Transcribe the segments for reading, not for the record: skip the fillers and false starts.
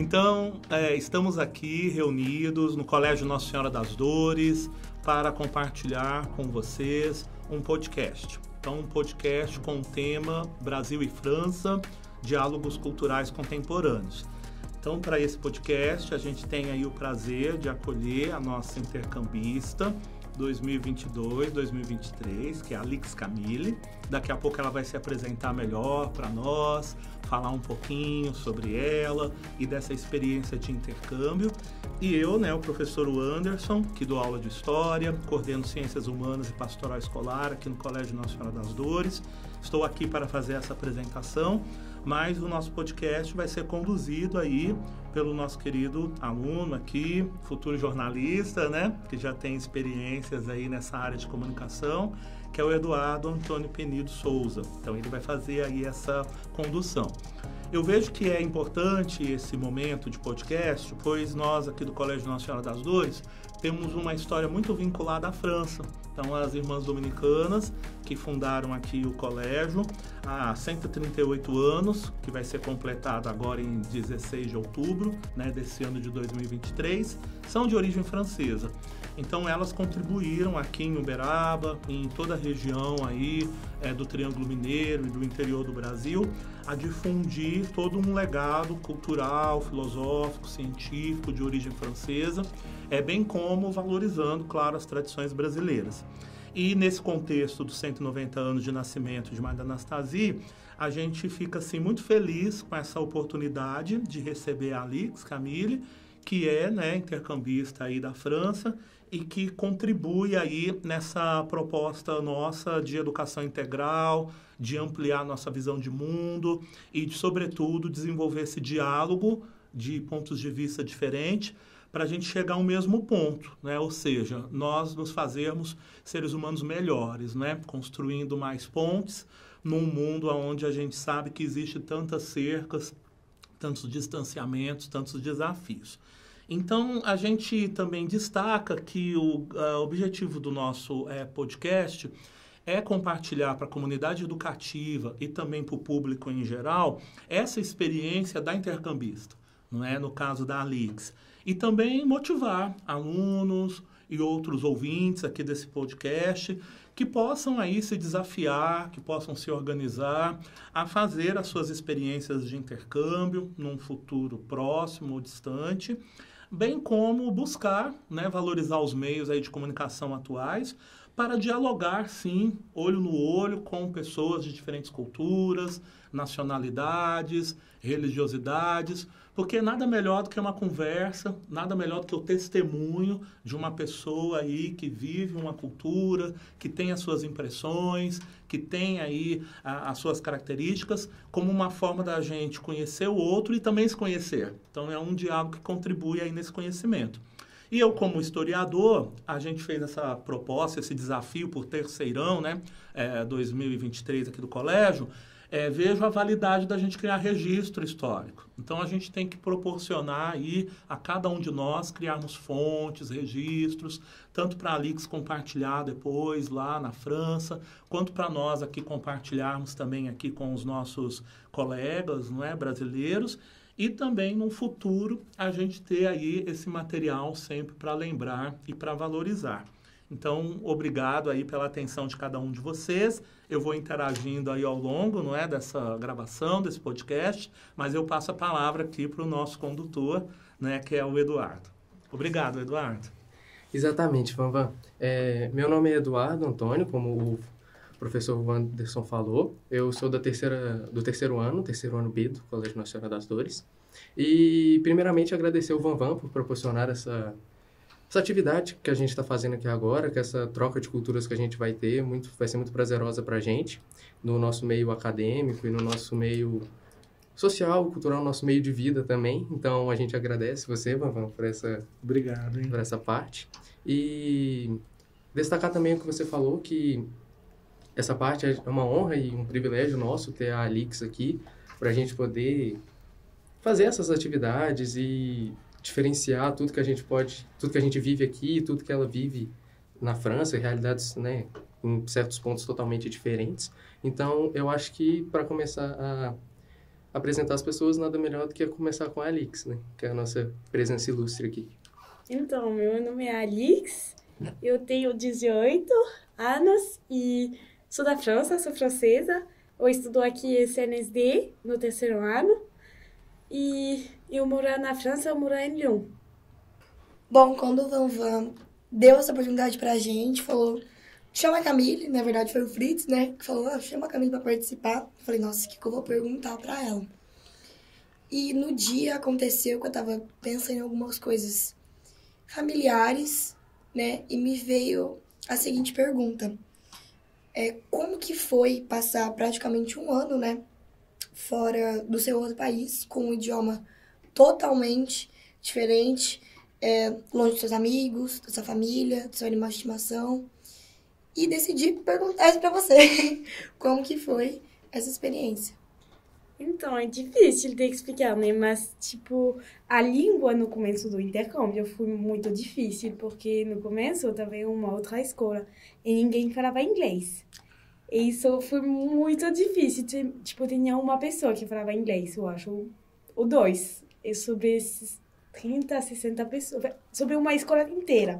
Então, estamos aqui reunidos no Colégio Nossa Senhora das Dores para compartilhar com vocês um podcast. Então, um podcast com o tema Brasil e França, Diálogos Culturais Contemporâneos. Então, para esse podcast, a gente tem aí o prazer de acolher a nossa intercambista 2022-2023, que é a Alix Camille. Daqui a pouco ela vai se apresentar melhor para nós, falar um pouquinho sobre ela e dessa experiência de intercâmbio. E eu, o professor Anderson, que dou aula de História, coordeno Ciências Humanas e Pastoral Escolar aqui no Colégio Nossa Senhora das Dores. Estou aqui para fazer essa apresentação, mas o nosso podcast vai ser conduzido aí pelo nosso querido aluno aqui, futuro jornalista, que já tem experiências aí nessa área de comunicação, que é o Eduardo Antônio Penido Souza. Então ele vai fazer aí essa condução. Eu vejo que é importante esse momento de podcast, pois nós aqui do Colégio Nossa Senhora das Dores temos uma história muito vinculada à França. Então, as irmãs dominicanas que fundaram aqui o colégio há 138 anos, que vai ser completado agora em 16 de outubro, desse ano de 2023, são de origem francesa. Então, elas contribuíram aqui em Uberaba, em toda a região aí do Triângulo Mineiro e do interior do Brasil, a difundir todo um legado cultural, filosófico, científico de origem francesa, bem como valorizando, claro, as tradições brasileiras. E nesse contexto dos 190 anos de nascimento de Madre Anastasie, a gente fica assim, muito feliz com essa oportunidade de receber a Alix Camille, que é intercambista aí da França e que contribui aí nessa proposta nossa de educação integral, de ampliar nossa visão de mundo e de, sobretudo, desenvolver esse diálogo de pontos de vista diferentes para a gente chegar ao mesmo ponto, ou seja, nós nos fazermos seres humanos melhores, construindo mais pontes num mundo onde a gente sabe que existe tantas cercas, tantos distanciamentos, tantos desafios. Então, a gente também destaca que o objetivo do nosso podcast é compartilhar para a comunidade educativa e também para o público em geral essa experiência da intercambista, no caso da Alix. E também motivar alunos e outros ouvintes aqui desse podcast que possam aí se desafiar, que possam se organizar a fazer as suas experiências de intercâmbio num futuro próximo ou distante, bem como buscar, valorizar os meios aí de comunicação atuais para dialogar, sim, olho no olho com pessoas de diferentes culturas, nacionalidades, religiosidades, porque nada melhor do que uma conversa, nada melhor do que o testemunho de uma pessoa aí que vive uma cultura, que tem as suas impressões, que tem aí as suas características, como uma forma da gente conhecer o outro e também se conhecer. Então, é um diálogo que contribui aí nesse conhecimento. E eu, como historiador, a gente fez essa proposta, esse desafio por terceirão, 2023 aqui do colégio, vejo a validade da gente criar registro histórico. Então, a gente tem que proporcionar aí a cada um de nós criarmos fontes, registros, tanto para a Alix compartilhar depois lá na França, quanto para nós aqui compartilharmos também aqui com os nossos colegas, brasileiros, e também no futuro a gente ter aí esse material sempre para lembrar e para valorizar. Então, obrigado aí pela atenção de cada um de vocês. Eu vou interagindo aí ao longo, dessa gravação, desse podcast, mas eu passo a palavra aqui para o nosso condutor, que é o Eduardo. Obrigado, Eduardo. Exatamente, Vanvan. Meu nome é Eduardo Antônio, como o professor Anderson falou. Eu sou do terceiro ano B do Colégio Nossa Senhora das Dores. E, primeiramente, agradecer ao Vanvan por proporcionar essa atividade que a gente está fazendo aqui agora, que essa troca de culturas que a gente vai ter, vai ser muito prazerosa para a gente, no nosso meio acadêmico e no nosso meio social, cultural, nosso meio de vida também. Então, a gente agradece você, Vanvan, por essa parte. E destacar também o que você falou, que essa parte é uma honra e um privilégio nosso ter a Alix aqui, para a gente poder fazer essas atividades e diferenciar tudo que a gente vive aqui, tudo que ela vive na França, realidades, em certos pontos totalmente diferentes. Então, eu acho que para começar a apresentar as pessoas, nada melhor do que começar com a Alix, né? Que é a nossa presença ilustre aqui. Então, meu nome é Alix, eu tenho 18 anos e sou da França, sou francesa. Eu estudo aqui em CNSD, no 3º ano. E eu moro na França, eu moro em Lyon. Bom, quando o Vanvan deu essa oportunidade pra gente, falou, chama a Camille, na verdade foi o Fritz, né, que falou, chama a Camille pra participar. Eu falei, nossa, o que eu vou perguntar pra ela? E no dia aconteceu que eu tava pensando em algumas coisas familiares, né, e me veio a seguinte pergunta. Como que foi passar praticamente um ano, né, fora do seu outro país, com um idioma totalmente diferente, longe dos seus amigos, da sua família, do seu animal de estimação. E decidi perguntar isso pra você. Como que foi essa experiência? Então, é difícil de explicar, né? Mas, tipo, a língua no começo do intercâmbio foi muito difícil, porque no começo eu estava em uma outra escola e ninguém falava inglês. E isso foi muito difícil. Tipo, tinha uma pessoa que falava inglês, eu acho, ou dois. E sobre esses 30, 60 pessoas, sobre uma escola inteira.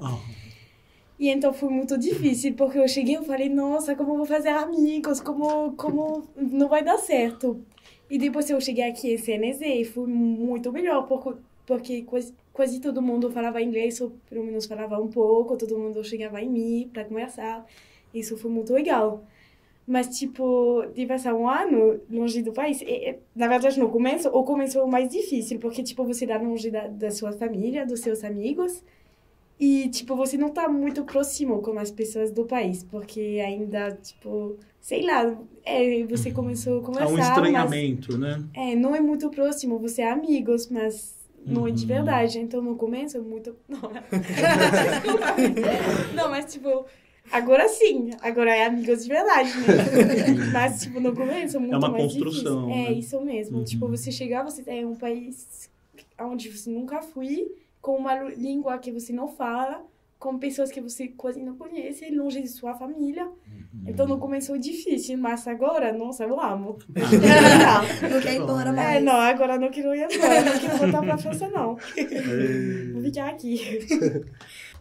E então foi muito difícil, porque eu cheguei e falei, nossa, como eu vou fazer amigos, como não vai dar certo. E depois eu cheguei aqui em CNZ e foi muito melhor, porque quase todo mundo falava inglês, ou pelo menos falava um pouco, todo mundo chegava em mim para conversar. Isso foi muito legal. Mas, tipo, de passar um ano longe do país, na verdade, no começo, o começo é o mais difícil, porque, tipo, você está longe da sua família, dos seus amigos, e, tipo, você não tá muito próximo com as pessoas do país, porque ainda, tipo, sei lá, você começou a conversar, Há um estranhamento, né? Não é muito próximo, você é amigos, mas não é de verdade. Então, no começo é muito... Não, mas, tipo... Agora sim, agora é amigos de verdade, né? Mas, tipo, no começo é muito mais construção, difícil. né? Isso mesmo. Tipo, você chegar, você tem um país onde você nunca foi, com uma língua que você não fala, com pessoas que você quase não conhece, longe de sua família. Então, no começo é difícil, mas agora, nossa, eu amo. Não quer ir embora mais. Não, agora não quero ir embora, não quero voltar pra França, não. Vou ficar aqui.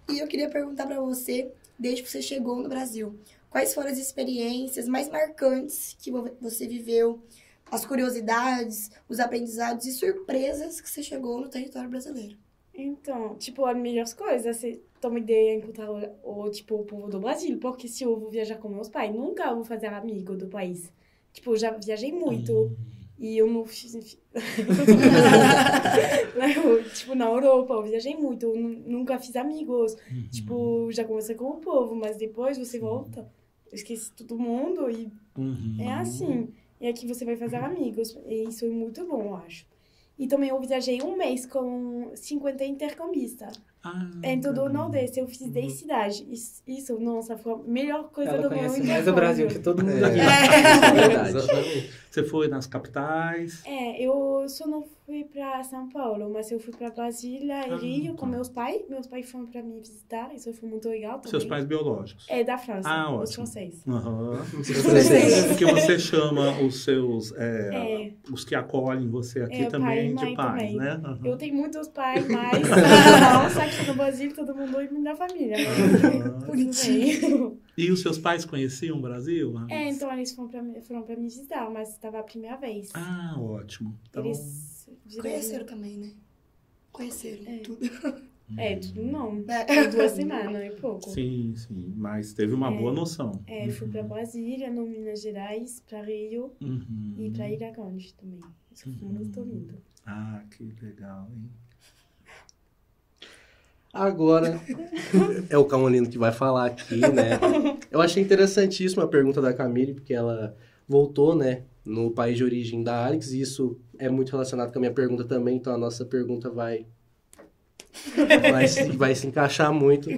E eu queria perguntar pra você, desde que você chegou no Brasil, quais foram as experiências mais marcantes que você viveu, as curiosidades, os aprendizados e surpresas que você chegou no território brasileiro? Então, tipo, as melhores coisas, você toma ideia de encontrar o povo do Brasil, porque se eu vou viajar com meus pais, nunca vou fazer amigo do país. Tipo, eu já viajei muito, e eu não fiz... tipo, na Europa, eu viajei muito, eu nunca fiz amigos. Tipo, já conversei com o povo, mas depois você volta, eu esqueci todo mundo, e é assim. E aqui você vai fazer amigos, e isso é muito bom, eu acho. E também eu viajei um mês com 50 intercambistas. Em todo o Nordeste, eu fiz 10 cidades. Isso, nossa, foi a melhor coisa do meu intercâmbio. Mais o Brasil que todo mundo aqui. Verdade. Você foi nas capitais? Eu só não fui para São Paulo, mas eu fui para Brasília e Rio com meus pais. Meus pais foram para me visitar, isso foi muito legal também. Seus pais biológicos? Da França, os franceses. Porque você chama os seus, os que acolhem você aqui também de pais, também. Né? Eu tenho muitos pais, mas nossa, aqui no Brasil todo mundo é da família. Bonitinho. E os seus pais conheciam o Brasil? Então eles foram para me visitar, mas estava a primeira vez. Ótimo. Então... Eles conheceram também, né? Conheceram tudo. Tudo não. 2 semanas, é pouco. Sim, mas teve uma boa noção. Fui para Brasília, no Minas Gerais, para Rio e para Ilha Grande também. Isso foi muito lindo. Que legal, hein? Agora é o Camolino que vai falar aqui, né? Eu achei interessantíssima a pergunta da Camille, porque ela voltou, né, no país de origem da Alix, e isso é muito relacionado com a minha pergunta também, então a nossa pergunta vai se encaixar muito.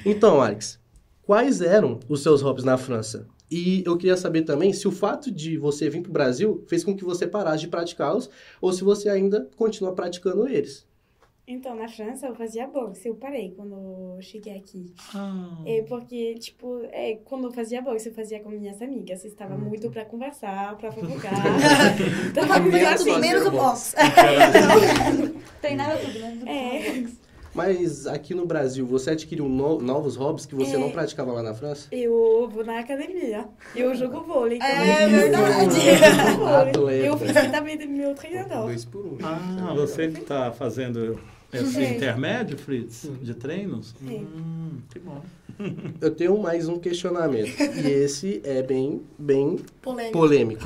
Então, Alix, quais eram os seus hobbies na França? E eu queria saber também se o fato de você vir para o Brasil fez com que você parasse de praticá-los, ou se você ainda continua praticando eles. Então, na França, eu fazia boxe. Eu parei quando eu cheguei aqui. Ah, Porque, tipo, quando eu fazia boxe, eu fazia com minhas amigas. Estava muito pra conversar, pra fofocar. Tava muito Menos, assim. menos o box. Treinava tudo, né? Mas aqui no Brasil, você adquiriu novos hobbies que você não praticava lá na França? Eu vou na academia. Eu jogo vôlei também. É verdade. Atleta. Eu fiz também do meu treinador. 2 por 1. Ah, você que está fazendo esse Sim. intermédio, Fritz, de treinos? Sim. Que bom. Eu tenho mais um questionamento. E esse é bem Polêmico. polêmico.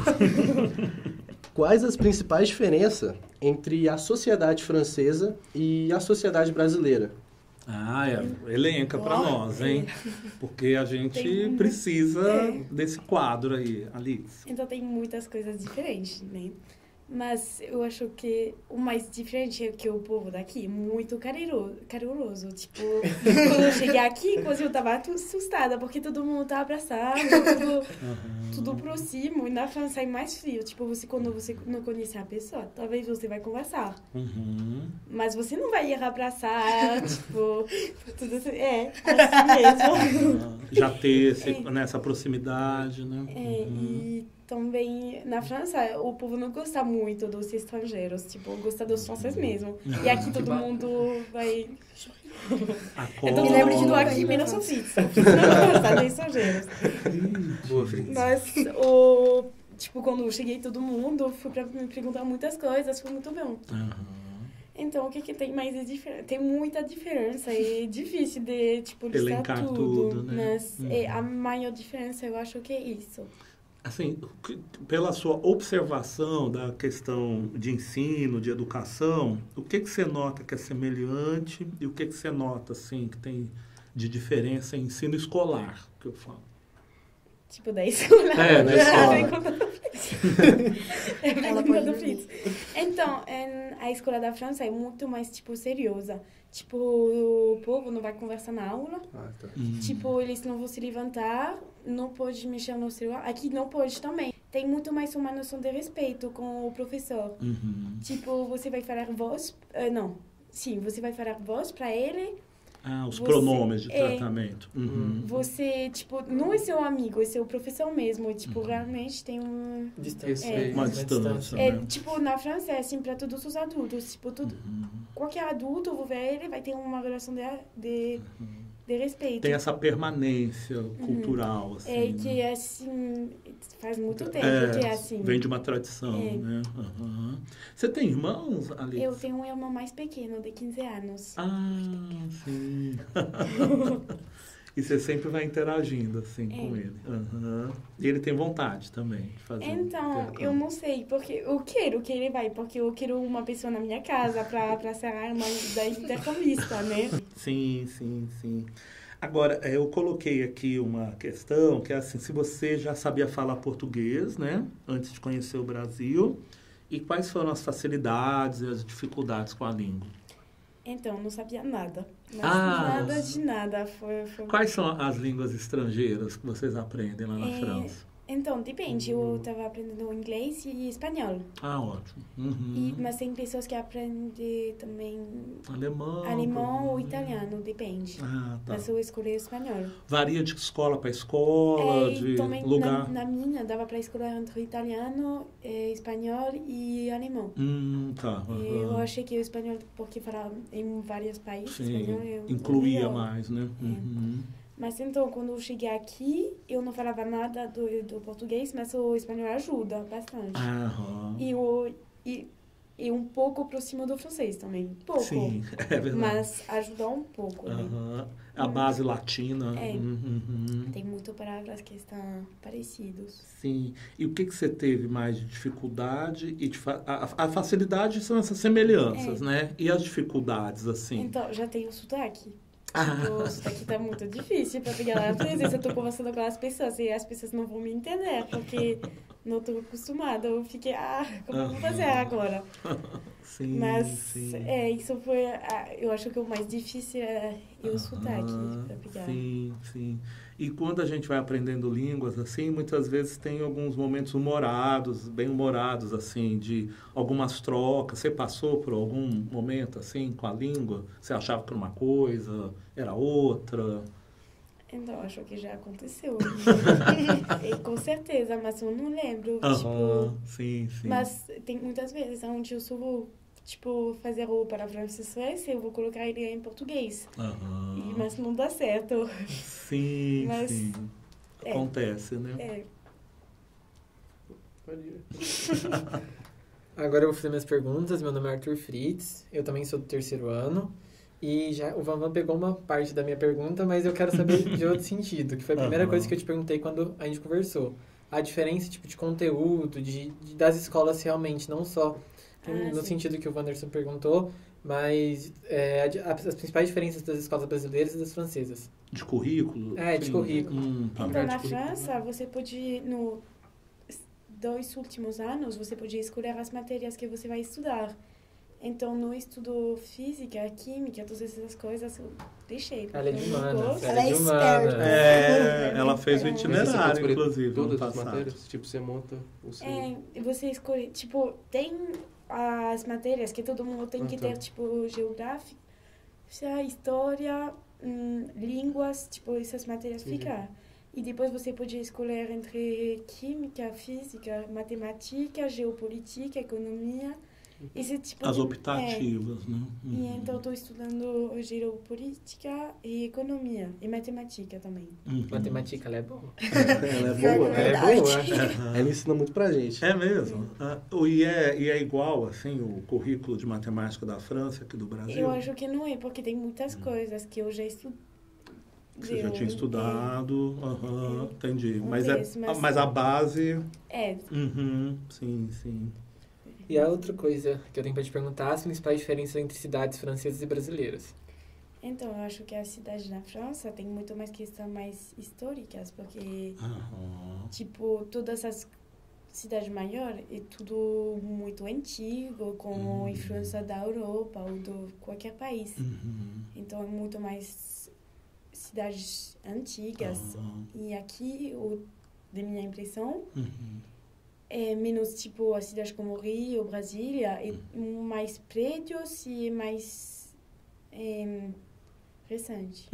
Quais as principais diferenças entre a sociedade francesa e a sociedade brasileira? Ah, elenca para nós, hein? Porque a gente Tem precisa desse quadro aí, Alice. Então tem muitas coisas diferentes, né? Mas eu acho que o mais diferente é que o povo daqui é muito carinhoso. Tipo, quando eu cheguei aqui, quase eu tava assustada, porque todo mundo tá abraçado, tudo próximo. E na França é mais frio. Tipo, quando você não conhece a pessoa, talvez você vai conversar. Mas você não vai ir abraçar, tipo, tudo assim. Assim mesmo. Já ter nessa proximidade, né? E também na França o povo não gosta muito dos estrangeiros, tipo, gosta dos franceses mesmo. E aqui todo mundo vai. Acorda. Me lembro de tudo aqui, menos o Fritz. O Fritz não gosta de estrangeiros. Boa, Fritz. Mas tipo, quando eu cheguei todo mundo, fui pra me perguntar muitas coisas, foi muito bom. Então, o que tem mais de diferença? Tem muita diferença, é difícil de, tipo, listar Elencar tudo. tudo, né? Mas a maior diferença, eu acho que é isso. Assim, pela sua observação da questão de ensino, de educação, o que você nota que é semelhante e o que você nota, assim, que tem de diferença em ensino escolar, que eu falo? Tipo, da escola. Na escola. Ela pode do Fritz. Então, a escola da França é muito mais, tipo, seriosa. Tipo, o povo não vai conversar na aula. Ah, tá. Tipo, eles não vão se levantar, não pode mexer no celular. Aqui não pode também. Tem muito mais uma noção de respeito com o professor. Tipo, você vai falar voz... não. Sim, você vai falar voz pra ele. Os pronomes de tratamento. Você, tipo, não é seu amigo, é seu professor mesmo. Tipo, realmente tem um... Uma distância, né? Tipo, na França é assim pra todos os adultos. Tipo, qualquer adulto, vou ver ele, vai ter uma relação de respeito. Tem essa permanência cultural, assim. Que é assim, faz muito tempo que é assim. Vem de uma tradição, né? Você tem irmãos, Alice? Eu tenho um irmão mais pequeno, de 15 anos. Ah, sim. E você sempre vai interagindo, assim, com ele. E ele tem vontade também de fazer Então, eu não sei, porque eu quero que ele vai, porque eu quero uma pessoa na minha casa pra ser a irmã da intercambista, né? Sim. Agora, eu coloquei aqui uma questão, que é assim, se você já sabia falar português, né, antes de conhecer o Brasil, e quais foram as facilidades e as dificuldades com a língua? Então, não sabia nada. Mas nada de nada. Foi... Quais são as línguas estrangeiras que vocês aprendem lá na França? Então, depende. Eu estava aprendendo inglês e espanhol. Ah, ótimo. Mas tem pessoas que aprendem também Alemão ou italiano, depende. Ah, tá. Mas eu escolhi espanhol. Varia de escola para escola, de também lugar? Na minha, dava para escolher entre italiano, espanhol e alemão. Tá. Eu achei que o espanhol, porque falava em vários países, Sim, espanhol incluía mais, né? Mas então, quando eu cheguei aqui, eu não falava nada do português, mas o espanhol ajuda bastante. E um pouco próximo do francês também. Pouco. Sim, é verdade. Mas ajuda um pouco. Né? A base latina. Tem muitas palavras que estão parecidas. Sim. E o que você teve mais de dificuldade? E a facilidade são essas semelhanças, né? E as dificuldades, assim? Então, já tenho sotaque. Tipo, o sotaque tá muito difícil pra pegar lá. Às vezes eu tô conversando com as pessoas e as pessoas não vão me entender, porque não estou acostumada. Eu fiquei, como eu vou fazer agora? Sim, Mas sim. isso foi, eu acho que o mais difícil é o sotaque para pegar. Sim, sim. E quando a gente vai aprendendo línguas, assim, muitas vezes tem alguns momentos humorados, bem humorados, assim, de algumas trocas. Você passou por algum momento, assim, com a língua? Você achava que era uma coisa, era outra? Então, acho que já aconteceu. E, com certeza, mas eu não lembro. Sim, sim. Mas tem muitas vezes onde eu só vou, fazer o palavra francês e eu vou colocar ele em português. Mas não dá certo. Sim, mas, sim. Acontece, né? Pode ir. Agora eu vou fazer minhas perguntas. Meu nome é Arthur Fritz, eu também sou do 3º ano. E já o Vanvan pegou uma parte da minha pergunta, mas eu quero saber de outro sentido, que foi a primeira coisa que eu te perguntei quando a gente conversou. A diferença de conteúdo, das escolas realmente, não só no sentido que o Wanderson perguntou, mas as principais diferenças das escolas brasileiras e das francesas. De currículo? De currículo. Então, na França, você pode, nos 2 últimos anos, você pode escolher as matérias que você vai estudar. Então, no estudo física, química, todas essas coisas, eu deixei. Ela é de humanas. Ela é esperta. Ela fez o itinerário, inclusive. Todas as matérias, você monta o seu... Você escolhe, tem as matérias que todo mundo tem que ter, geográfica, história, línguas, essas matérias ficar. E depois você pode escolher entre química, física, matemática, geopolítica, economia. As optativas, né? E então estou estudando geopolítica e economia e matemática também. Matemática, ela é boa. Ela é boa. Ela é boa. Ela ensina muito pra gente. É mesmo? E é igual, assim, o currículo de matemática da França aqui do Brasil? Eu acho que não é, porque tem muitas coisas que eu já estudei. Você já tinha estudado, entendi. Mas mas a base... sim, sim. E a outra coisa que eu tenho para te perguntar, as principais diferenças entre cidades francesas e brasileiras. Então, eu acho que as cidades na França tem muito mais questões mais históricas, porque, todas as cidades maiores é tudo muito antigo, com influência da Europa ou de qualquer país. Então, é muito mais cidades antigas. E aqui, de minha impressão, é menos, as cidades como Rio, Brasília, é mais prédios e é mais recente.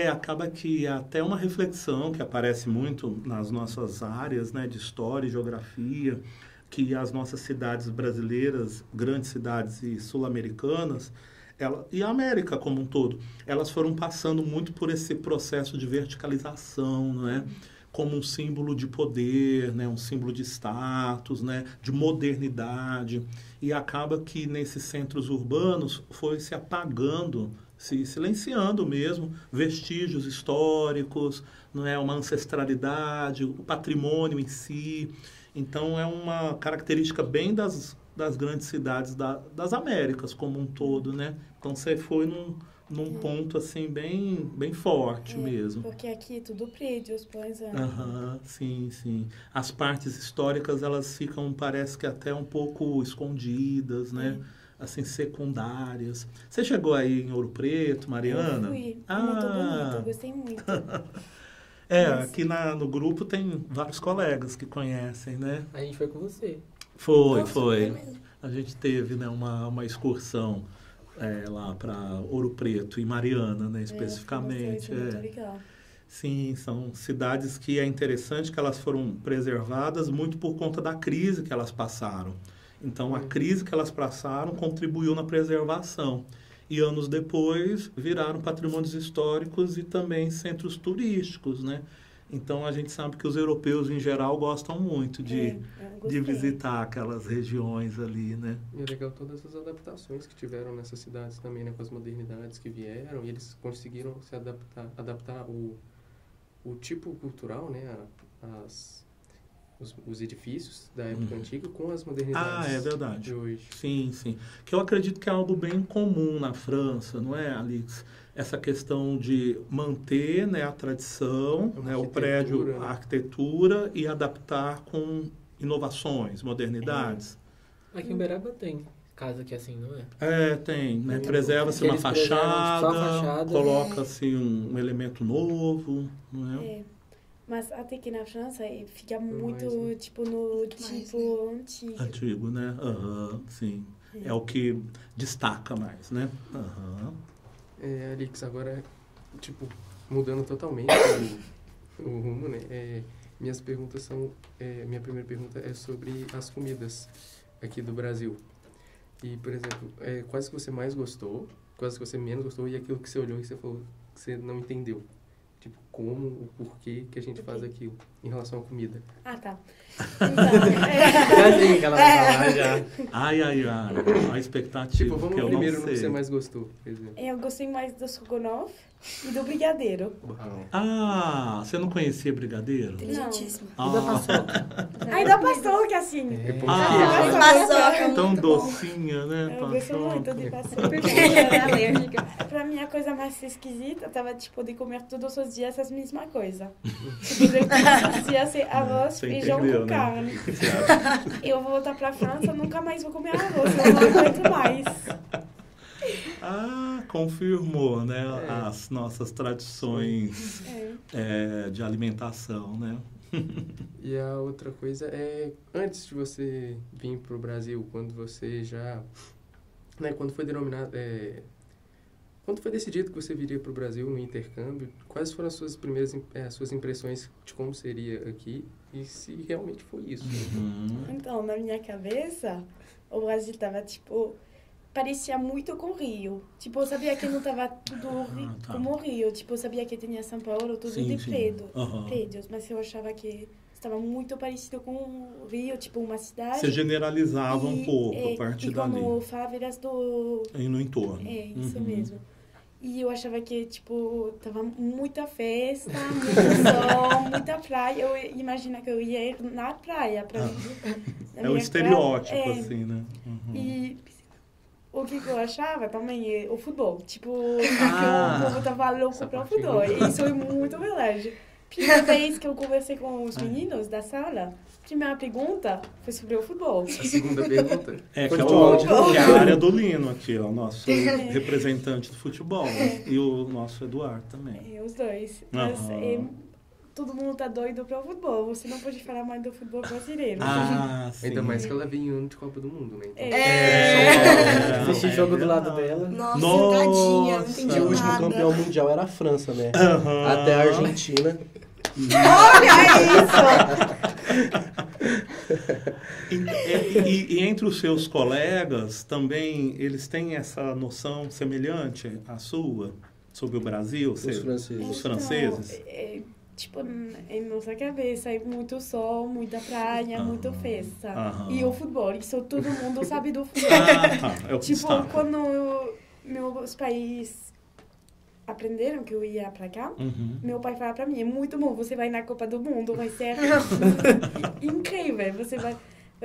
Acaba que até uma reflexão que aparece muito nas nossas áreas, né, de história e geografia, que as nossas cidades brasileiras, grandes cidades e sul-americanas, e a América como um todo, elas foram passando muito por esse processo de verticalização, não é? Como um símbolo de poder, né? Um símbolo de status, né? De modernidade. E acaba que nesses centros urbanos foi se apagando, se silenciando mesmo, vestígios históricos, não é? Uma ancestralidade, o patrimônio em si. Então, é uma característica bem das grandes cidades das Américas como um todo, né? Então, você foi num ponto, assim, bem forte mesmo. Porque aqui é tudo prédios, por exemplo. Sim, sim. As partes históricas, elas ficam, parece que até um pouco escondidas, né? Assim, secundárias. Você chegou aí em Ouro Preto, Mariana? Eu fui. Muito bonito, gostei muito. Aqui no grupo tem vários colegas que conhecem, né? A gente foi com você. Foi. A gente teve, né, uma excursão lá para Ouro Preto e Mariana, né, especificamente. Muito legal. Sim, são cidades que é interessante que elas foram preservadas muito por conta da crise que elas passaram. Então, a crise que elas passaram contribuiu na preservação. E anos depois viraram patrimônios históricos e também centros turísticos, né? Então, a gente sabe que os europeus, em geral, gostam muito de visitar aquelas regiões ali, né? E é legal todas as adaptações que tiveram nessas cidades também, né? Com as modernidades que vieram, e eles conseguiram se adaptar o tipo cultural, né? Os edifícios da época antiga com as modernidades é verdade. de hoje. Sim, sim. Que eu acredito que é algo bem comum na França, não é, Alix? essa questão de manter, né, a tradição, né, o prédio, a arquitetura e adaptar com inovações, modernidades. Aqui em Uberaba tem casa que é assim, não é? Tem, né? Preserva-se uma fachada, coloca-se um elemento novo, não é? Mas até que na França fica muito, mais, né? Tipo, no tipo antigo. Antigo, né? Sim. É o que destaca mais, né? Alix, agora, tipo, mudando totalmente o rumo, né? Minhas perguntas são... minha primeira pergunta é sobre as comidas aqui do Brasil. E, por exemplo, quais que você mais gostou, quais que você menos gostou e aquilo que você olhou e você falou que você não entendeu. Tipo, como, o porquê que a gente faz aquilo em relação à comida. Ah, tá. Já sei que ela vai falar, já. Ai. A expectativa. Tipo, vamos que eu primeiro não no sei. que você mais gostou, por exemplo. Eu gostei mais do Strogonoff e do brigadeiro. Você não conhecia brigadeiro? Inteligentíssima. E da paçoca? Ai, da paçoca, assim. Paçoca. Tão docinha, né? Eu gosto muito de paçoca. Porque eu era alérgica. Pra mim, a coisa mais esquisita tava, tipo, de comer todos os dias as mesmas coisas. Tipo, todos os dias arroz, feijão com carne. O que você acha? Eu vou voltar pra França, nunca mais vou comer arroz, eu não aguento mais. Confirmou, né? As nossas tradições de alimentação, né? E a outra coisa é, antes de você vir pro Brasil, quando você já... Né, quando foi denominado... quando foi decidido que você viria pro Brasil no intercâmbio, quais foram as suas primeiras suas impressões de como seria aqui e se realmente foi isso? Então, na minha cabeça, o Brasil tava, tipo... Parecia muito com o Rio. Tipo, eu sabia que não tava tudo como o Rio. Tipo, eu sabia que tinha São Paulo, tudo de prédios. Mas eu achava que estava muito parecido com o Rio, tipo, uma cidade. Você generalizava um pouco a partir dali. E como fábricas do... E no entorno. Isso mesmo. E eu achava que, tipo, tava muita festa, muito sol, muita praia. Eu imagina que eu ia ir na praia. O estereótipo, assim, né? E... O que eu achava também é o futebol. Tipo, o povo tava louco para o futebol. Isso é muito verdade. Primeira vez que eu conversei com os meninos da sala, primeira pergunta foi sobre o futebol. A segunda pergunta? Que é a área do Lino aqui, ó, o nosso representante do futebol. E o nosso Eduardo também. Os dois. Mas todo mundo tá doido para o futebol. Você não pode falar mais do futebol brasileiro. Sim. Ainda mais que ela vem em ano de Copa do Mundo, né? Então, assistir jogo do lado dela. Nossa, tadinha, não entendi E o último nada. campeão mundial era a França, né? Até a Argentina. E entre os seus colegas também, eles têm essa noção semelhante à sua sobre o Brasil? Os franceses? Tipo, em nossa cabeça é muito sol, muita praia, muita festa. E o futebol, isso todo mundo sabe do futebol. É o que tipo, quando meus pais aprenderam que eu ia pra cá, meu pai falava pra mim, é muito bom, você vai na Copa do Mundo, vai ser incrível, você vai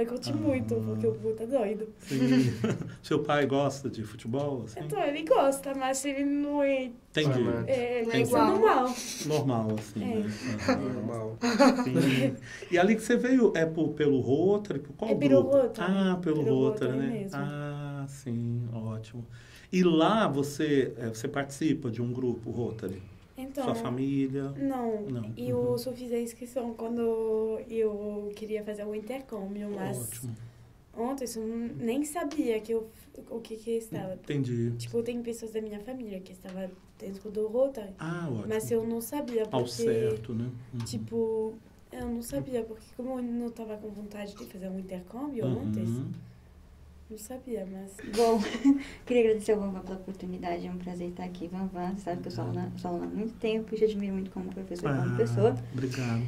curtir muito, porque o povo tá doido. Sim. Seu pai gosta de futebol? Assim? Então, ele gosta, mas ele não é... Entendi. Normal. Normal, assim, né? Normal. Sim. E ali que você veio, pelo Rotary? Por qual pelo grupo? Rotary. Pelo Rotary, né? Mesmo. Sim, ótimo. E lá você participa de um grupo Rotary? Então, sua família? Não. Eu só fiz a inscrição quando eu queria fazer o intercâmbio, mas ontem eu nem sabia o que estava. Entendi. Tipo, tem pessoas da minha família que estavam dentro do Rotary, ótimo. mas eu não sabia porque... Ao certo, né? Tipo, eu não sabia, porque como eu não estava com vontade de fazer um intercâmbio antes... Não sabia, mas... Bom, queria agradecer ao Vanvan pela oportunidade. É um prazer estar aqui. Vanvan, você sabe que eu sou aluna há muito tempo e te admiro muito como professor e como pessoa. Obrigado.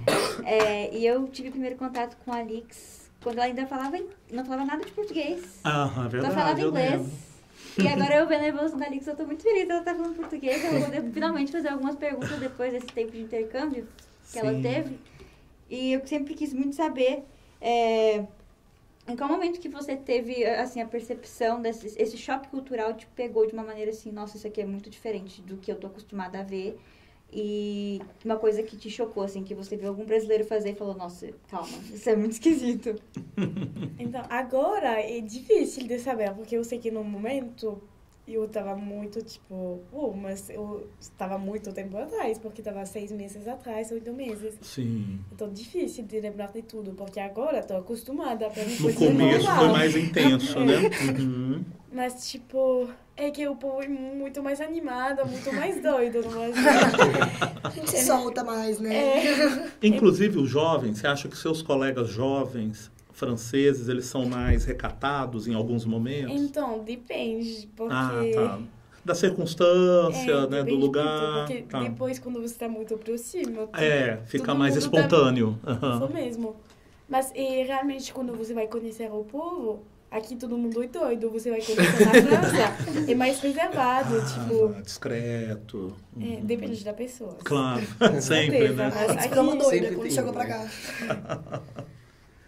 E eu tive primeiro contato com a Alix quando ela ainda não falava nada de português. Verdade. Só falava inglês. E agora eu vendo a evolução da Alix, eu tô muito feliz. Ela tá falando português. Eu vou poder finalmente fazer algumas perguntas depois desse tempo de intercâmbio que ela teve. E eu sempre quis muito saber... em qual momento que você teve, assim, a percepção esse choque cultural te pegou de uma maneira assim, nossa, isso aqui é muito diferente do que eu tô acostumada a ver? E uma coisa que te chocou, assim, que você viu algum brasileiro fazer e falou, nossa, calma, isso é muito esquisito. Então, agora é difícil de saber, porque eu sei que no momento eu tava muito, tipo, mas eu estava muito tempo atrás, porque tava 6 meses atrás, 8 meses. Sim. Então, difícil de lembrar de tudo, porque agora tô acostumada. Pra mim No começo foi mais intenso, né? Uhum. Mas, tipo, é que o povo é muito mais animado, muito mais doido no Brasil. A gente se solta mais, né? Inclusive, os jovens, você acha que seus colegas jovens franceses, eles são mais recatados em alguns momentos? Então, depende, porque... tá. Da circunstância, né, do lugar. Porque tá. depois, quando você tá muito próximo... Fica mais espontâneo. Isso mesmo. Mas, realmente, quando você vai conhecer o povo... Aqui todo mundo é doido, você vai conhecer na França, é mais reservado, tipo... Discreto. Depende da pessoa. Claro, sempre, né? A gente ficou uma doida Sempre quando tem, chegou pra né? cá.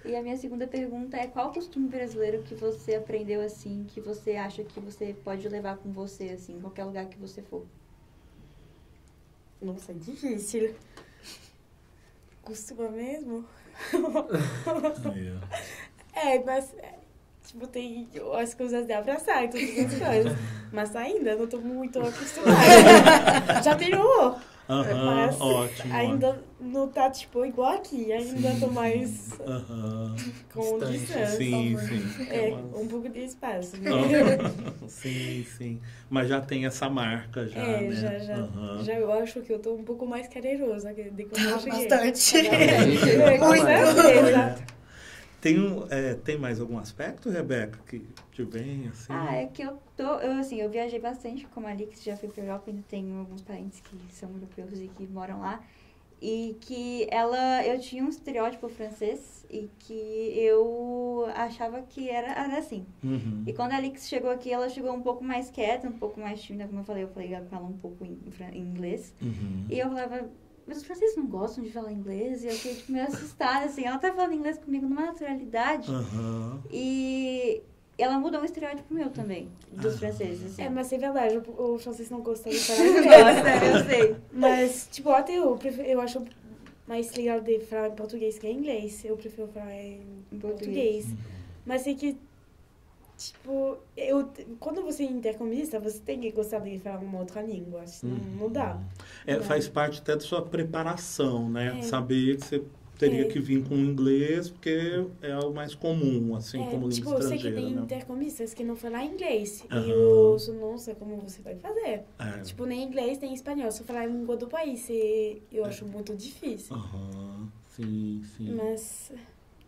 E a minha segunda pergunta é, qual costume brasileiro que você aprendeu, assim, que você acha que você pode levar com você, assim, em qualquer lugar que você for? Nossa, é difícil. Costuma mesmo? Mas... Tipo, tem as coisas de abraçar e todas as coisas. Mas ainda não tô muito acostumada. Já tenho mas ótimo. ainda não tá, tipo, igual aqui. Ainda tô mais com Distante. distância. Sim. Um pouco de espaço. Né? Sim. Mas já tem essa marca, já, né? Já eu acho que eu tô um pouco mais careirosa de quando eu cheguei. Bastante. Com certeza. Tem mais algum aspecto, Rebeca, que te vem, assim? É que eu viajei bastante, como a Alix já foi pra Europa, ainda tenho alguns parentes que são europeus e que moram lá. E que eu tinha um estereótipo francês e que eu achava que era assim. Uhum. E quando a Alix chegou aqui, ela chegou um pouco mais quieta, um pouco mais tímida, como eu falei ela fala um pouco em inglês. Uhum. E eu falava, mas os franceses não gostam de falar inglês? E eu fiquei meio assustada, assim. Ela tá falando inglês comigo numa naturalidade. Uhum. E ela mudou um estereótipo meu também, dos franceses, assim. Mas é verdade, o francês não gosta de falar Não inglês. gosta, eu sei. Mas, tipo, até eu acho mais legal de falar em português que em inglês. Eu prefiro falar em português. Mas é que, tipo, quando você é intercambista, você tem que gostar de falar uma outra língua. Senão não dá. Faz parte até da sua preparação, né? Saber que você teria que vir com inglês, porque é o mais comum, assim, como língua tipo, eu sei que estrangeira, tem né? intercambistas que não falam inglês. E eu sou, nossa, como você vai fazer? Tipo, nem inglês, nem espanhol. Se eu falar a língua do país, eu acho muito difícil. Sim. Mas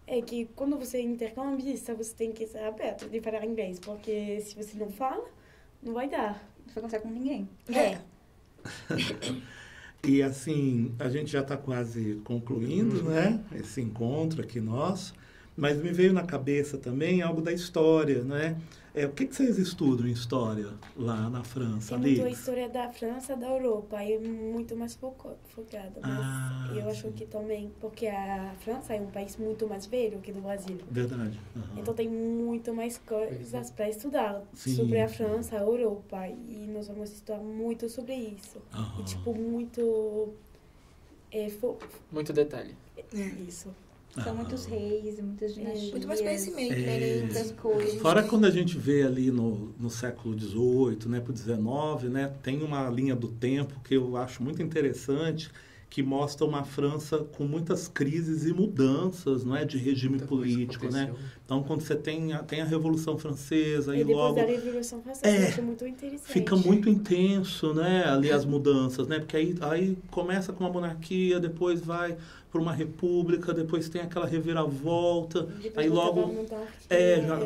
é que quando você é intercambista, você tem que estar aberto de falar inglês. Porque se você não fala, não vai dar. Não vai conversar com ninguém. E assim, a gente já está quase concluindo, né? Esse encontro aqui nosso. Mas me veio na cabeça também algo da história, né? O que vocês estudam em história lá na França, É muito a história da França, da Europa. É muito mais focada. Mas eu acho que também, porque a França é um país muito mais velho que o Brasil. Verdade. Então tem muito mais coisas para estudar sobre a França, a Europa. E nós vamos estudar muito sobre isso. E tipo, muito... Muito detalhe. Isso. São muitos reis, muitas dinastias. Muito mais conhecimento, né? Muitas coisas. Fora quando a gente vê ali no século XVIII, né, para o XIX, né, tem uma linha do tempo que eu acho muito interessante, que mostra uma França com muitas crises e mudanças, não é, de regime político, né? Então, quando você tem a Revolução Francesa e depois logo... da Revolução Francesa, eu acho muito interessante. Fica muito intenso, né, ali as mudanças, né? Porque aí começa com uma monarquia, depois vai para uma república, depois tem aquela reviravolta, Depois aí logo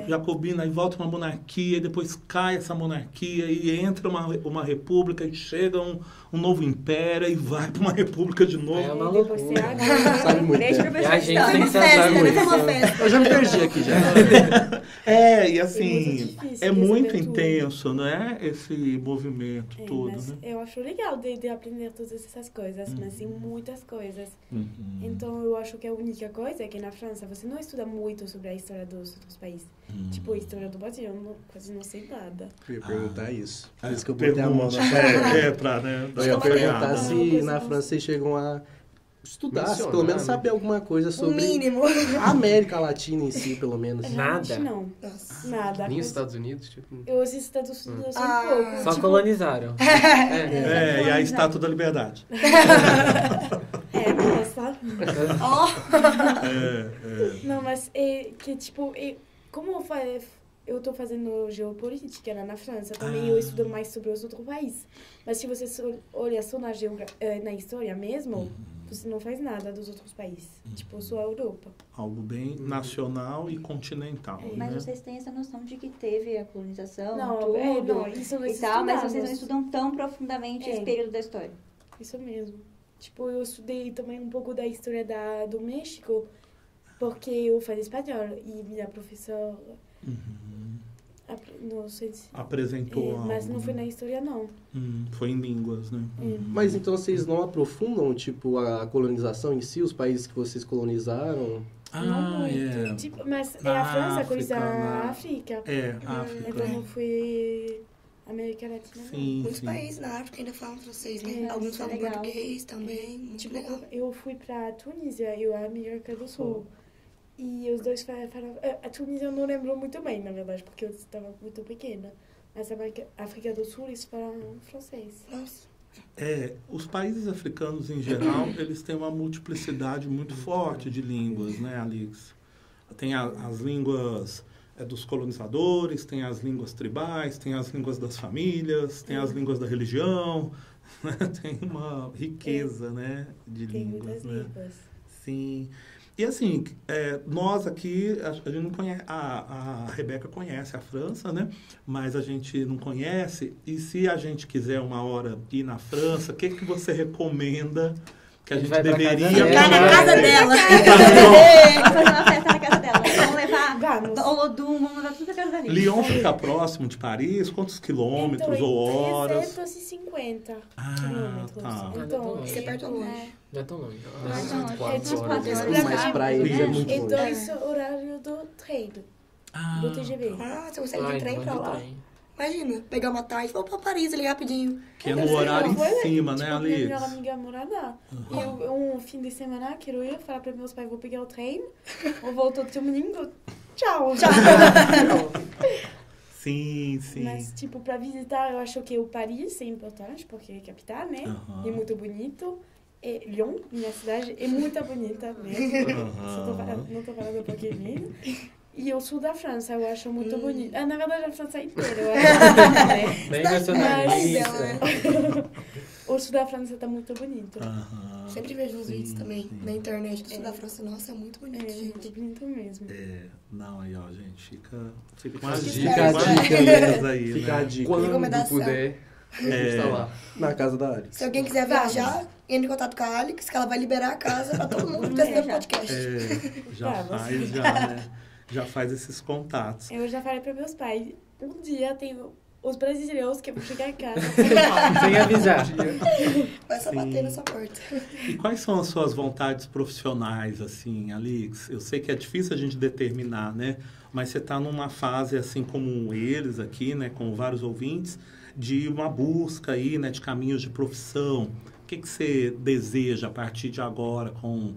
jacobina, aí volta uma monarquia, e depois cai essa monarquia e entra uma república e chega um novo império e vai para uma república Olímpica de novo. É uma Depois loucura. tem a Sabe muito, Deixa né? o E professor a gente estudar. tem que Festa, saber né? muito. Foi uma festa. Eu já me perdi aqui já. E É assim, muito difícil é muito receber tudo. intenso, né? Esse movimento todo, Mas né? eu acho legal de aprender todas essas coisas, mas tem muitas coisas. Uhum. Então eu acho que a única coisa é que na França você não estuda muito sobre a história dos outros países. Tipo, a história do Brasil, eu quase não sei nada. Eu ia perguntar isso. Por isso que eu botei a mão na Pra, né? Eu ia dar uma perguntar pegada. se na França vocês chegam a estudar, se Mencionar, pelo menos né? saber alguma coisa O sobre mínimo. a América Latina em si, pelo menos. Nada. Realmente não. Nossa. Nada. Nem os Estados Unidos, tipo... Os Estados Unidos são Ah. um pouco. Só tipo, colonizaram. É, e a Estátua da Liberdade. nossa. Ó, Não, mas é que, tipo, como eu tô fazendo geopolítica lá na França, também eu estudo mais sobre os outros países. Mas se você olha só na história mesmo, você não faz nada dos outros países. Tipo, só a Europa. Algo bem nacional e continental, Mas né? vocês têm essa noção de que teve a colonização, Não, tudo, não, isso nós e tal, mas vocês não estudamos. estudam tão profundamente esse período da história. Isso mesmo. Tipo, eu estudei também um pouco da história do México, porque eu faço espanhol e minha professora, não sei se... Apresentou mas algo, não foi né? na história, não. Foi em línguas, né? Mas então vocês não aprofundam, tipo, a colonização em si, os países que vocês colonizaram? Não muito. Tipo, mas é a Na França, coisa África, na na- África. É, África. Então não foi América Latina, não. Sim, muitos sim. países na África ainda falam francês, né? É, Alguns isso é falam legal. português também. Muito Tipo, legal. eu fui pra Tunísia e a América do Sul. E os dois falavam... A Tunísia eu não lembro muito bem, na verdade, porque eu estava muito pequena. Mas a África do Sul, eles falam francês. Nossa. Os países africanos, em geral, eles têm uma multiplicidade muito forte de línguas, né, Alix? Tem as línguas dos colonizadores, tem as línguas tribais, tem as línguas das famílias, tem as línguas da religião, né? Tem uma riqueza, né, de Tem línguas, muitas né? línguas. Sim. E assim, nós aqui, a gente não conhece, a Rebeca conhece a França, né? Mas a gente não conhece. E se a gente quiser uma hora ir na França, o que você recomenda que a gente Vai pra deveria... casa dela. Ficar na casa dela. Vamos fazer uma festa na casa dela. Vamos levar Vamos. Olodum, vamos levar tudo na casa dali. Lyon fica próximo de Paris? Quantos quilômetros Então, ou horas? 350 Ah, quilômetros. tá. Então, Isso é perto ou longe? Não é tão longe. Não é tão longe. É tipo 4 horas. horas. Mas pra eles é muito E longe. 2 horários do trem, do TGV. Ah, você consegue de Ai, trem não, pra de lá? trem. Imagina, pegar uma tarde e vou pra Paris ali rapidinho. Que é no horário em cima, né, Minha Alix? melhor amiga mora lá. E eu, um fim de semana, quero ir falar para meus pais, vou pegar o trem, eu volto domingo, tchau. Sim, sim. Mas, tipo, para visitar, eu acho que o Paris é importante, porque é capital, né? Aham. É muito bonito. E Lyon, minha cidade, é muito bonita mesmo. Aham. Não tô falando porque vim. E o sul da França, eu acho muito bonito. Na verdade, a França inteira, eu acho bonito, né? Bem Mas- nacionalista. O sul da França tá muito bonito. Aham. Sempre vejo uns Sim, vídeos também sim. na internet do sul da França. Nossa, é muito É bonito, muito gente. bonito mesmo. Não, aí, ó, gente, fica uma Fica dica, a uma dica. beleza aí, Fica a né? dica. Quando Recomendação. puder, a gente tá lá. Na casa da Ari. Se alguém quiser viajar, entre em contato com a Alex, que ela vai liberar a casa pra todo mundo que tá assistindo o podcast. Já Tá, faz, né? Já faz esses contatos. Eu já falei para meus pais, um dia tem os brasileiros que vão chegar em casa. Sem avisar. Vai só Sim. bater na sua porta. E quais são as suas vontades profissionais, assim, Alix? Eu sei que é difícil a gente determinar, né? Mas você está numa fase, assim como eles aqui, né? Com vários ouvintes, de uma busca aí, né? De caminhos de profissão. O que você deseja a partir de agora com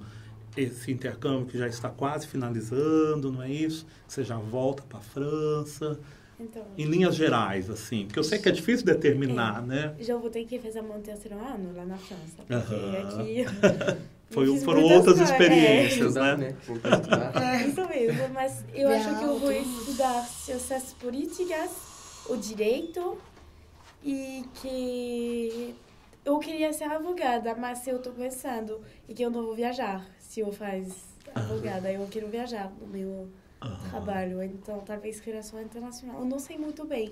esse intercâmbio que já está quase finalizando, não é isso? Você já volta para a França. Então, Em linhas gerais, assim. Porque eu sei que é difícil determinar, né? já vou ter que fazer meu terceiro ano lá na França. Porque Aham. aqui... Foram fiz outras muitas coisas. experiências, Estudar, né? né? Voltar a estudar. Isso mesmo, mas eu acho que eu vou Real, estudar ciências políticas, o direito, e que eu queria ser advogada, mas eu tô pensando e que eu não vou viajar se eu faço advogada. Eu quero viajar no meu trabalho, então talvez relação internacional. Eu não sei muito bem,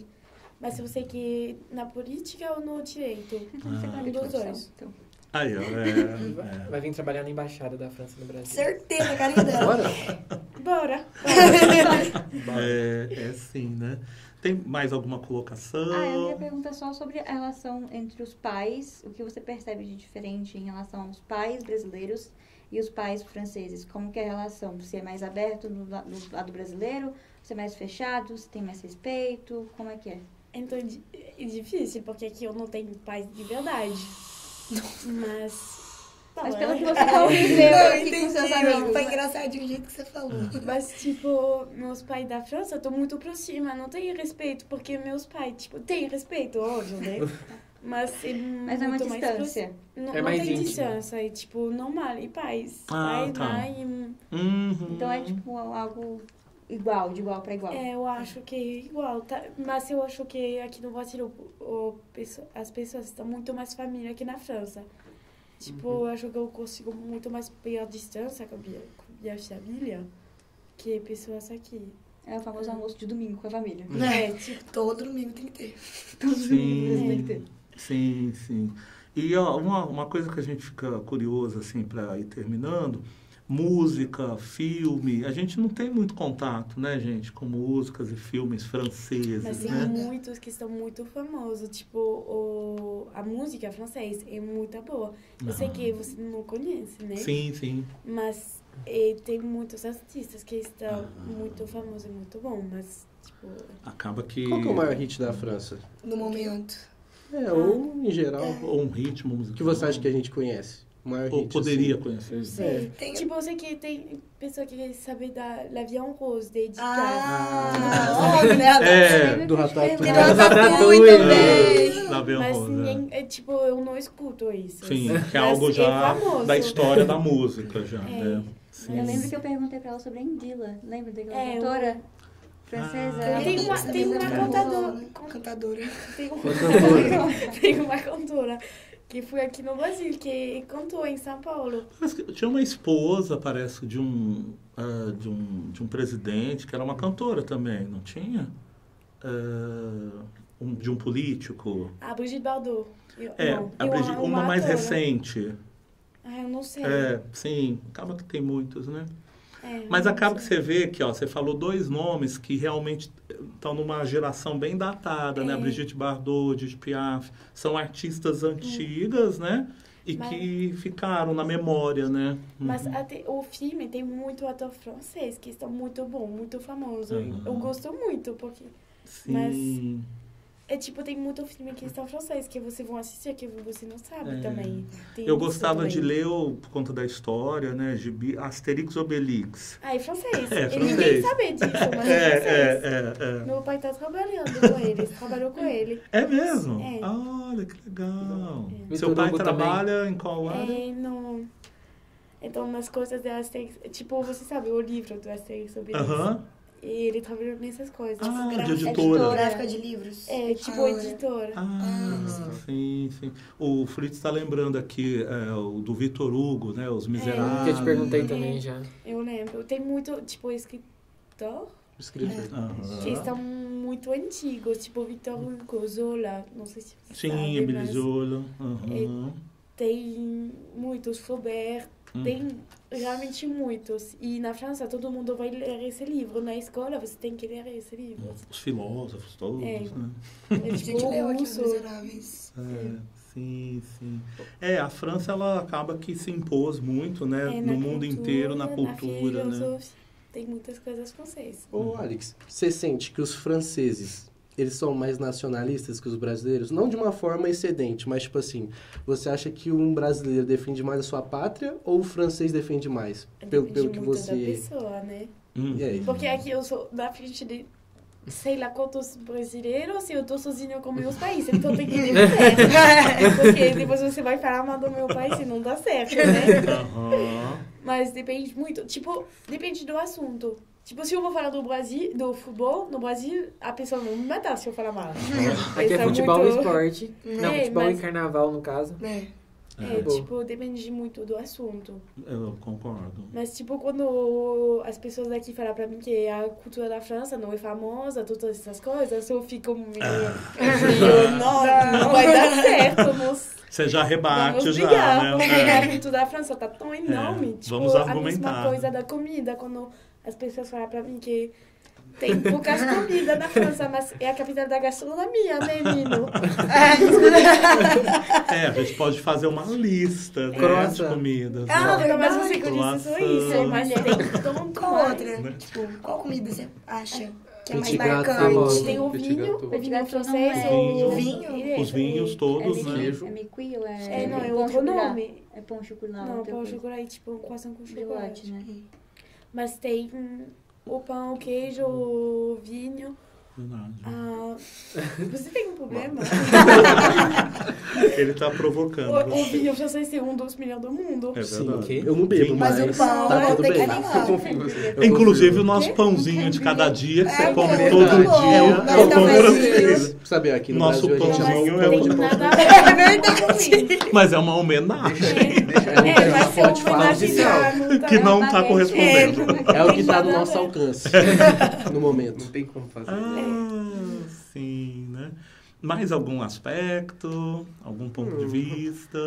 mas eu sei que na política ou no direito. Então você Ah. vai de Dos profissão, dois. então. Aí, ó, Vai vir trabalhar na embaixada da França no Brasil. Certeza, a carinha dela. Bora? Bora. É sim, né? Tem mais alguma colocação? Eu ia perguntar só sobre a relação entre os pais, o que você percebe de diferente em relação aos pais brasileiros e os pais franceses. Como que é a relação? Você é mais aberto no lado brasileiro? Você é mais fechado? Você tem mais respeito? Como é que é? Então, é difícil, porque aqui eu não tenho pais de verdade. Mas pelo que você conviveu aqui com seus amigos. Foi engraçadinho o jeito que você falou. Mas, tipo, meus pais da França, eu tô muito próxima, não tenho respeito, porque meus pais, tipo, têm respeito, óbvio, né? Mas é Mas é uma muito mais distância. Não, É não mais tem íntimo. distância, é, tipo, normal. E pais, Ah, pai, tá. mãe... Então é tipo algo igual, de igual para igual. Eu acho que é igual, tá? Mas eu acho que aqui no Brasil as pessoas estão muito mais família que na França. Tipo, eu acho que eu consigo muito mais pegar distância com a minha família que pessoas aqui. É o famoso almoço de domingo com a família. Tipo, Todo domingo tem que ter. Sim. E ó, uma coisa que a gente fica curioso, assim, para ir terminando, música, filme, a gente não tem muito contato, né, gente, com músicas e filmes franceses, mas tem né? muitos que estão muito famosos. Tipo, a música francesa é muito boa. Eu sei que você não conhece, né? Sim. Mas tem muitos artistas que estão muito famosos e muito bons, mas, tipo... Acaba que... Qual que é o maior hit da França? No momento. Ou em geral. Ou um ritmo musical. O que você acha que a gente conhece? O maior Ou hit, poderia assim? conhecer. Sei. Tem- Tipo, eu sei que tem pessoa que sabe da La Vie en Rose, de Edith Óbvio, né? Do Ratatouille. Tem Ratatouille também. Da Vie en Mas Rose, ninguém, tipo, eu não escuto isso. Sim, que é Mas algo já famoso. da história da música, já, né? Sim. Eu lembro que eu perguntei pra ela sobre a Indila. Lembra daquela É, cantora francesa? Tem uma cantadora. Cantadora. Tem uma cantora que foi aqui no Brasil, que cantou em São Paulo. Mas tinha uma esposa, parece, de um presidente, que era uma cantora também, não tinha? De um político. A Brigitte Bardot. Uma mais atora. recente. Eu não sei. Sim, acaba que tem muitos, né? Eu Mas não acaba que sei. você vê que, ó, você falou dois nomes que realmente estão numa geração bem datada, né? A Brigitte Bardot, Edith Piaf, são artistas antigas, né? E que ficaram na memória, né? Mas até o filme tem muito ator francês que estão muito bom, muito famoso. Eu gosto muito, porque... Sim. É tipo, tem muito filme que estão francês que você vai assistir que você não sabe também. Tem Eu isso gostava também. de ler, por conta da história, né? Gibi Asterix Obelix. É francês. É E francês. ninguém sabe disso, mas é francês. É. Meu pai tá trabalhando com ele, trabalhou com ele. É mesmo? É. Olha, que legal. É. Seu Vitor pai Hugo trabalha em qual área? Então, nas coisas de Asterix, tipo, você sabe o livro do Asterix Obelix? Aham. E ele trabalhou nessas coisas. De editora. Gráfica de livros. Tipo, editora. Sim. O Fritz está lembrando aqui o do Vitor Hugo, né? Os Miseráveis. Que eu te perguntei também já. Eu lembro. Tem muito, tipo, escritor Escritor. que estão muito antigos, tipo Victor Hugo, Zola, não sei se você Sim, sabe, Emile mas Zola. tem muitos, Flaubert, tem realmente muitos. E na França todo mundo vai ler esse livro. Na escola você tem que ler esse livro. Os filósofos todos, né? É A tipo gente leu aqui os russo. Miseráveis. Sim. A França, ela acaba que se impôs muito, né? É, no na mundo inteiro, na cultura, né? filosofia. Tem muitas coisas francesas. Ô, Alex, você sente que os franceses, eles são mais nacionalistas que os brasileiros? Não de uma forma excedente, mas tipo assim, você acha que um brasileiro defende mais a sua pátria ou o francês defende mais? Pelo Depende que muito você... da pessoa, né? E aí? Porque aqui eu sou da frente de sei lá quantos brasileiros e eu tô sozinho com meus países, então tem que defender. Porque depois você vai falar mal do meu país e não dá certo, né? Mas depende muito, tipo, depende do assunto. Tipo, se eu vou falar do Brasil, do futebol, no Brasil, a pessoa vai me matar se eu falar mal. Aqui é Isso futebol e muito- esporte. Não, futebol mas- e carnaval, no caso. tipo, depende muito do assunto. Eu concordo. Mas, tipo, quando as pessoas aqui falam pra mim que a cultura da França não é famosa, todas essas coisas, eu fico meio... não vai dar certo. Você já rebate, vamos já, brigar, né? porque a cultura da França tá tão enorme. Tipo, vamos a argumentar. mesma coisa da comida, quando as pessoas falam pra mim que tem poucas comidas na França, mas é a capital da gastronomia, né, Nino? A gente pode fazer uma lista, né, de comidas. Mas você conhece só isso, mas tem tanto Qual mais. outra? Né? Tipo, qual comida você acha que é mais Petit gâteau. marcante? Tem o Petit vinho, gâteau. o vinho francês, Vinho. o Vinho. Os vinhos todos, né? queijo. É miqui ou é... Não, é pão outro chocolat? nome. É pão chocolat. Não, outra pão coisa. chocolate, tipo um croissant com Gelate, chocolate. né? Mas tem o pão, o queijo, o vinho. Verdade. Você tem um problema? Ele tá provocando. O vinho francês é um dos melhores do mundo. É Sim, verdade. eu não bebo, Mas mas o pão, tá eu tudo tenho que bem. falar. Eu confio em você. Inclusive o nosso pãozinho de cada dia, que você come muito todo bom. dia, Nosso é o pão cafezinho. francês. Sabe, aqui no Nosso Brasil a gente pãozinho chama é pão o de de pão. nada É verdade. Mas é uma homenagem Vai ser pode um falar homenagem que não tá correspondendo. É o que tá do nosso alcance no momento. Não tem como fazer. Sim, né? Mais algum aspecto? Algum ponto de vista?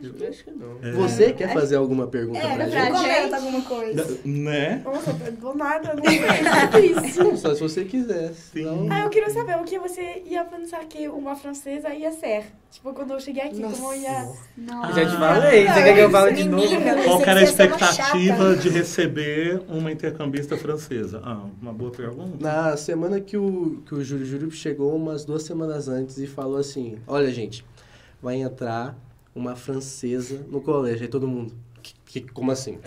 Eu acho que não. Você quer fazer alguma pergunta pra pra gente? Comenta alguma coisa. Né? Nossa, do nada, não é difícil. Só se você quiser. senão- Eu queria saber o que você ia pensar que uma francesa ia ser. Tipo, quando eu cheguei aqui, como ia... Nossa. Já te falei, você quer que eu fale de novo? Qual que era a Você ia ser uma expectativa chata. de receber uma intercambista francesa? Uma boa pergunta. Na semana que o Júlio chegou, umas 2 semanas antes, e falou assim, olha, gente, vai entrar uma francesa no colégio. Aí todo mundo, como assim?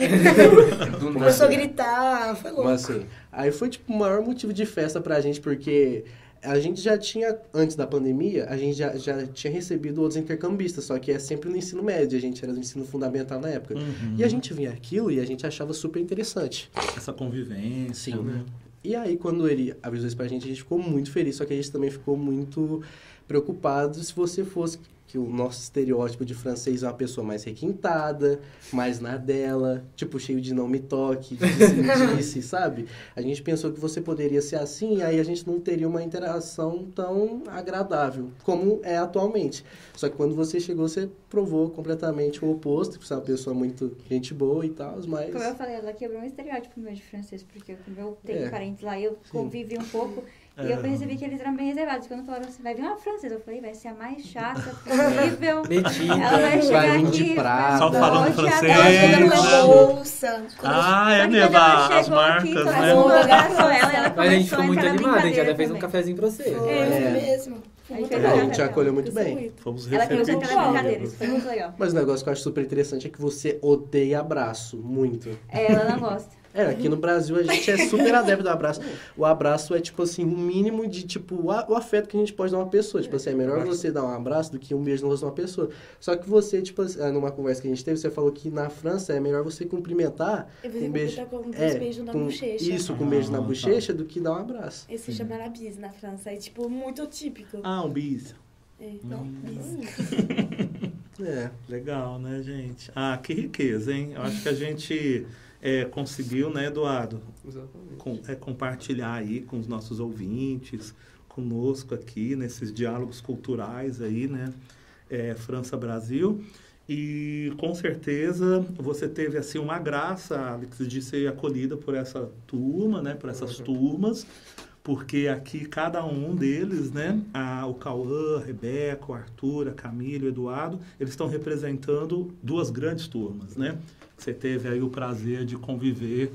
Começou a gritar, foi Como louco. assim? Aí foi, tipo, o maior motivo de festa pra gente, porque a gente já tinha, antes da pandemia, a gente já tinha recebido outros intercambistas, só que é sempre no ensino médio, a gente era no ensino fundamental na época. E a gente via aquilo e a gente achava super interessante. Essa convivência, Sim. né? E aí, quando ele avisou isso pra gente ficou muito feliz, só que a gente também ficou muito preocupado se você fosse... que o nosso estereótipo de francês é uma pessoa mais requintada, mais na dela, tipo, cheio de não me toque, disse, sabe? A gente pensou que você poderia ser assim, e aí a gente não teria uma interação tão agradável como é atualmente. Só que quando você chegou, você provou completamente o oposto, que você é uma pessoa muito gente boa e tal, mas... Como eu falei, ela quebrou um estereótipo meu de francês, porque como eu tenho É. parentes lá, eu convivi um pouco, e eu percebi que eles eram bem reservados. Quando falaram assim, vai vir uma francesa, eu falei, vai ser a mais chata possível. Metida. Ela vai chegar Vai vir de aqui, prata. Só falando odiar francês, ela, Chegando com né? a bolsa. É mesmo, as marcas, né? Abraçou ela, ela Mas a gente ficou começou muito entrar na animada, a gente brincadeira até fez um também. cafezinho pra você. É mesmo. Aí A fez gente acolheu muito bem. Fomos Ela começou a entrar na brincadeira, receptivos. isso foi muito legal. Mas o negócio que eu acho super interessante é que você odeia abraço, muito. Ela não gosta. Aqui no Brasil a gente é super adepto do abraço. O abraço é, tipo assim, um mínimo de, tipo, o afeto que a gente pode dar a uma pessoa. Tipo assim, é melhor você dar um abraço do que um beijo no rosto de uma pessoa. Só que você, tipo assim, numa conversa que a gente teve, você falou que na França é melhor você cumprimentar Eu com vou um beijo... com um beijo na bochecha. Isso, com um beijo na Ah, bochecha do que dar um abraço. Esse se chama la bise na França. É, tipo, muito típico. Um bis. Então, isso. Legal, né, gente? Que riqueza, hein? Eu acho que a gente conseguiu, né, Eduardo? Exatamente. Compartilhar aí com os nossos ouvintes, conosco aqui, nesses diálogos culturais aí, né? França-Brasil. E, com certeza, você teve, assim, uma graça, Alex, de ser acolhida por essa turma, né? Por essas turmas. Porque aqui cada um deles, né, o Cauã, a Rebeca, o Arthur, a Camila, o Eduardo, eles estão representando 2 grandes turmas, né? Você teve aí o prazer de conviver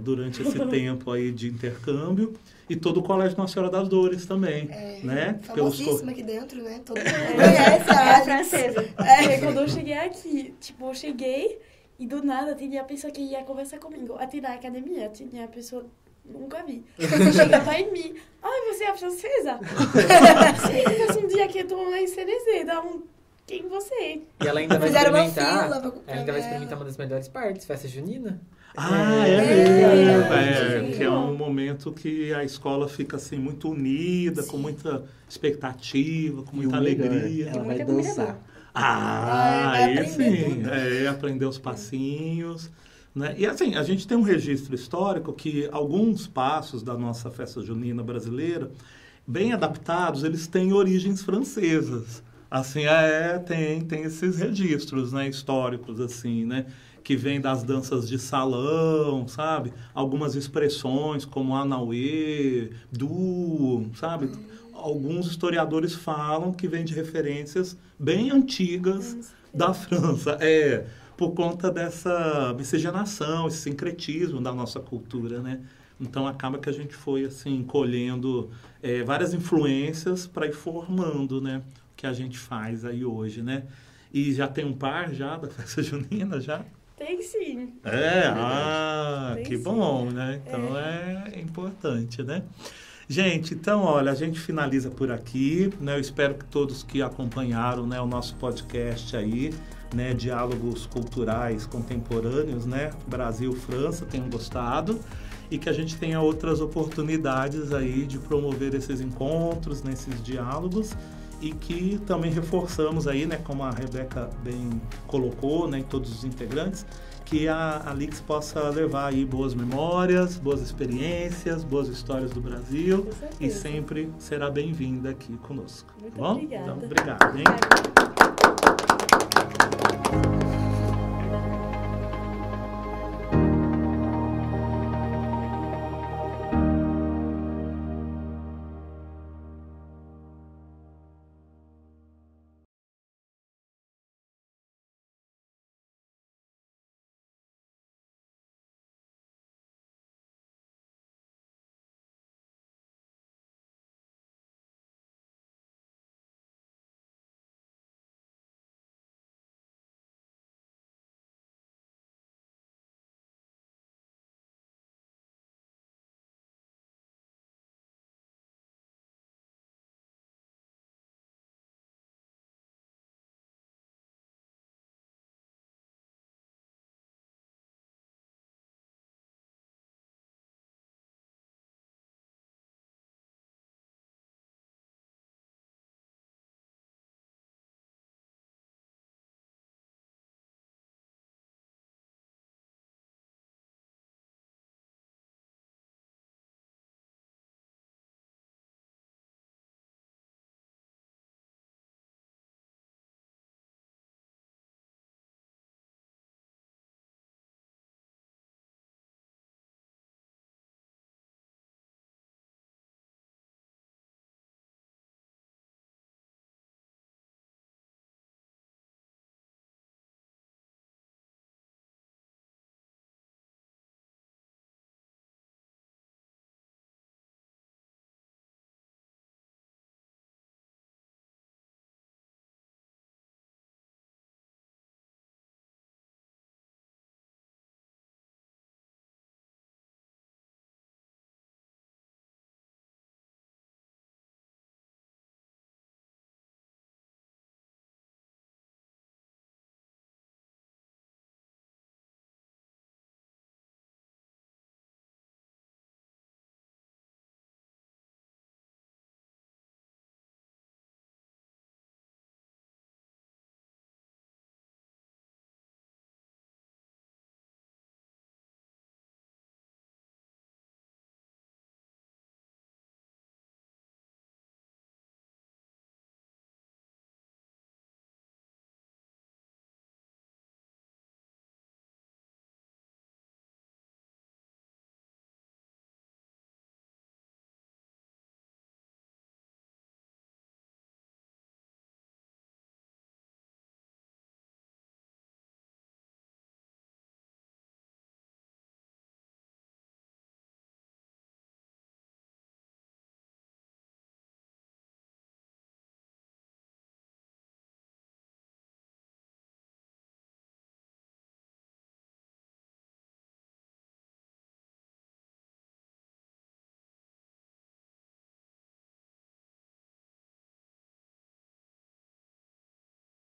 durante esse tempo aí de intercâmbio e todo o Colégio Nossa Senhora das Dores também, né? Famosíssima aqui dentro, né? Todo mundo conhece a É Alex. francesa. Quando eu cheguei aqui, tipo, eu cheguei e do nada tinha a pessoa que ia conversar comigo. Até na academia tinha a pessoa... Nunca vi. Você chegava em mim. Você é francesa? Sim, faz um dia que eu tô lá em CDZ. Quem você é? E ela ainda vai Fizeram uma experimentar. fila Ela pra ainda vai ela. experimentar uma das melhores partes, festa junina. Mesmo. Que é um momento que a escola fica assim muito unida, com muita expectativa, com muita E o melhor, alegria. ela vai Muita comida dançar. boa. vai Aí aprender sim, tudo. aprender os passinhos, né? E assim, a gente tem um registro histórico que alguns passos da nossa festa junina brasileira, bem adaptados, eles têm origens francesas. Assim, tem esses registros, né, históricos, assim, né? Que vem das danças de salão, sabe? Algumas expressões como Anauê, Du, sabe? Alguns historiadores falam que vem de referências bem antigas da França. Por conta dessa miscigenação, esse sincretismo da nossa cultura, né? Então, acaba que a gente foi, assim, colhendo várias influências para ir formando, né? O que a gente faz aí hoje, né? E já tem um par já da festa junina, já? Tem sim. Tem Que sim. bom, né? Então é importante, né? Gente, então, olha, a gente finaliza por aqui, né? Eu espero que todos que acompanharam, né, o nosso podcast aí, né, Diálogos Culturais Contemporâneos, né, Brasil-França, tenham gostado e que a gente tenha outras oportunidades aí de promover esses encontros, nesses diálogos e que também reforçamos aí, né, como a Rebeca bem colocou, né, em todos os integrantes, que a Lix possa levar aí boas memórias, boas experiências, boas histórias do Brasil Com certeza. e sempre será bem-vinda aqui conosco. Muito tá bom? obrigada. Então, obrigado, hein? Obrigada.